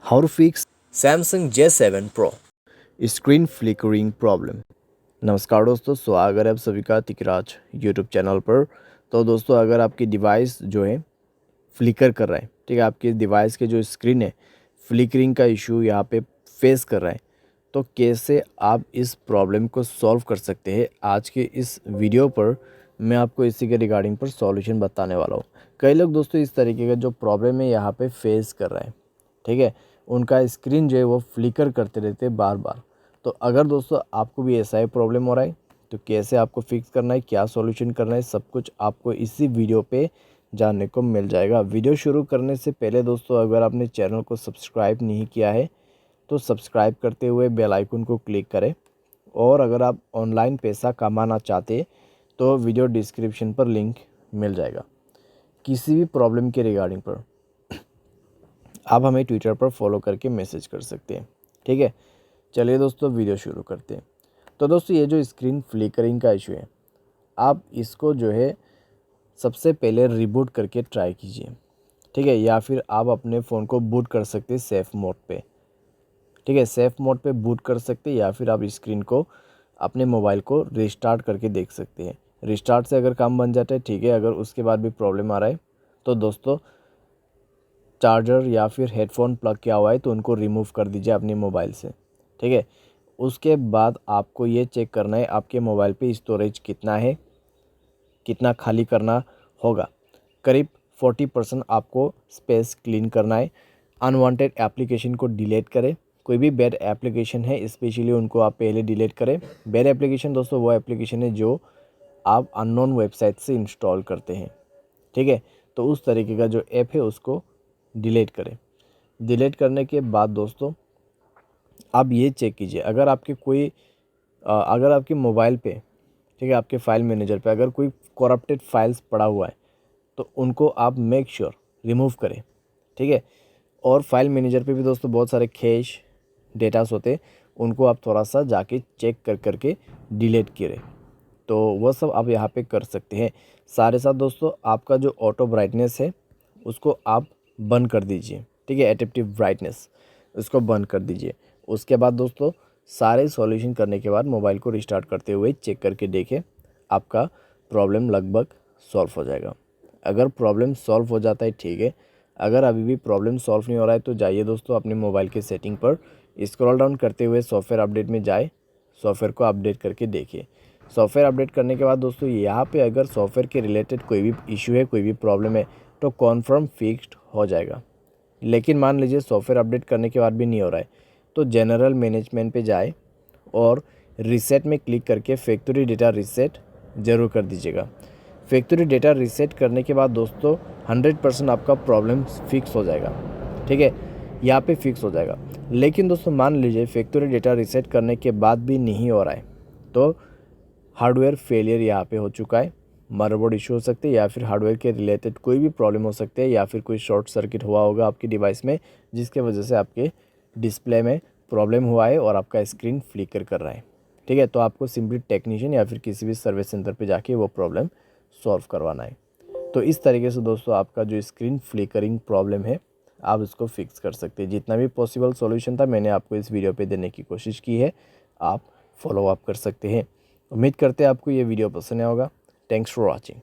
How to fix Samsung J7 Pro। Screen flickering problem. नमस्कार दोस्तों, स्वागत है आप सभी का तिकराज यूट्यूब चैनल पर। तो दोस्तों, अगर आपकी डिवाइस जो है फ्लिकर कर रहा है, ठीक है, आपके डिवाइस के जो स्क्रीन है फ्लिकरिंग का इशू यहाँ पे फेस कर रहा है, तो कैसे आप इस प्रॉब्लम को सॉल्व कर सकते हैं, आज के इस वीडियो पर मैं आपको इसी के रिगार्डिंग पर सॉल्यूशन बताने वाला हूँ। कई लोग दोस्तों इस तरीके का जो प्रॉब्लम है यहाँ पे फेस कर रहे हैं, ठीक है, उनका स्क्रीन जो है वो फ्लिकर करते रहते हैं बार बार। तो अगर दोस्तों आपको भी ऐसा ही प्रॉब्लम हो रहा है, तो कैसे आपको फिक्स करना है, क्या सॉल्यूशन करना है, सब कुछ आपको इसी वीडियो पे जानने को मिल जाएगा। वीडियो शुरू करने से पहले दोस्तों, अगर आपने चैनल को सब्सक्राइब नहीं किया है तो सब्सक्राइब करते हुए बेल आइकन को क्लिक करें। और अगर आप ऑनलाइन पैसा कमाना चाहते तो वीडियो डिस्क्रिप्शन पर लिंक मिल जाएगा। किसी भी प्रॉब्लम के रिगार्डिंग पर आप हमें ट्विटर पर फॉलो करके मैसेज कर सकते हैं, ठीक है। चलिए दोस्तों, वीडियो शुरू करते हैं। तो दोस्तों, ये जो स्क्रीन फ्लिकरिंग का इशू है, आप इसको जो है सबसे पहले रिबूट करके ट्राई कीजिए, ठीक है, या फिर आप अपने फ़ोन को बूट कर सकते हैं सेफ़ मोड पे, ठीक है, सेफ़ मोड पे बूट कर सकते हैं, या फिर आप स्क्रीन को अपने मोबाइल को रिस्टार्ट करके देख सकते हैं। रिस्टार्ट से अगर काम बन जाता है, ठीक है, अगर उसके बाद भी प्रॉब्लम आ रहा है तो दोस्तों चार्जर या फिर हेडफोन प्लग किया हुआ है तो उनको रिमूव कर दीजिए अपने मोबाइल से, ठीक है। उसके बाद आपको ये चेक करना है आपके मोबाइल पे स्टोरेज कितना है, कितना खाली करना होगा। करीब 40% आपको स्पेस क्लीन करना है। अनवांटेड एप्लीकेशन को डिलीट करें। कोई भी बैड एप्लीकेशन है स्पेशली उनको आप पहले डिलीट करें। बैड एप्लीकेशन दोस्तों वो एप्लीकेशन है जो आप अननोन वेबसाइट से इंस्टॉल करते हैं, ठीक है। तो उस तरीके का जो ऐप है उसको डिलीट करें। डिलीट करने के बाद दोस्तों आप ये चेक कीजिए, अगर आपके कोई अगर आपके मोबाइल पे, ठीक है, आपके फाइल मैनेजर पे अगर कोई करप्टेड फाइल्स पड़ा हुआ है तो उनको आप मेक श्योर रिमूव करें, ठीक है। और फाइल मैनेजर पे भी दोस्तों बहुत सारे कैश डेटास होते हैं, उनको आप थोड़ा सा जाके चेक कर करके डिलीट करें। तो वह सब आप यहाँ पे कर सकते हैं। सारे साथ दोस्तों आपका जो ऑटो ब्राइटनेस है उसको आप बंद कर दीजिए, ठीक है, एडेप्टिव ब्राइटनेस उसको बंद कर दीजिए। उसके बाद दोस्तों सारे सॉल्यूशन करने के बाद मोबाइल को रिस्टार्ट करते हुए चेक करके देखें, आपका प्रॉब्लम लगभग सॉल्व हो जाएगा। अगर प्रॉब्लम सॉल्व हो जाता है, ठीक है, अगर अभी भी प्रॉब्लम सॉल्व नहीं हो रहा है तो जाइए दोस्तों अपने मोबाइल के सेटिंग पर स्क्रॉल डाउन करते हुए सॉफ्टवेयर अपडेट में जाए, सॉफ्टवेयर को अपडेट करके देखिए। सॉफ्टवेयर अपडेट करने के बाद दोस्तों यहाँ पे अगर सॉफ्टवेयर के रिलेटेड कोई भी इशू है, कोई भी प्रॉब्लम है तो कॉन्फर्म फिक्स्ड हो जाएगा। लेकिन मान लीजिए सॉफ्टवेयर अपडेट करने के बाद भी नहीं हो रहा है तो जनरल मैनेजमेंट पे जाए और रीसेट में क्लिक करके फैक्ट्री डेटा रीसेट ज़रूर कर दीजिएगा। फैक्ट्री डेटा रीसेट करने के बाद दोस्तों 100% आपका प्रॉब्लम फिक्स हो जाएगा, ठीक है, यहाँ पे फिक्स हो जाएगा। लेकिन दोस्तों मान लीजिए फैक्ट्री डेटा रीसेट करने के बाद भी नहीं हो रहा है तो हार्डवेयर फेलियर यहाँ पे हो चुका है, मदरबोर्ड इशू हो सकते हैं, या फिर हार्डवेयर के रिलेटेड कोई भी प्रॉब्लम हो सकती है, या फिर कोई शॉर्ट सर्किट हुआ होगा आपकी डिवाइस में जिसके वजह से आपके डिस्प्ले में प्रॉब्लम हुआ है और आपका स्क्रीन फ्लिकर कर रहा है, ठीक है। तो आपको सिंपली टेक्नीशियन या फिर किसी भी सर्विस सेंटर पे जाके वो प्रॉब्लम सॉल्व करवाना है। तो इस तरीके से दोस्तों आपका जो स्क्रीन फ्लिकरिंग प्रॉब्लम है आप इसको फिक्स कर सकते हैं। जितना भी पॉसिबल सॉल्यूशन था मैंने आपको इस वीडियो पे देने की कोशिश की है, आप फॉलो अप कर सकते हैं। उम्मीद करते हैं आपको ये वीडियो पसंद आया होगा। Thanks for watching.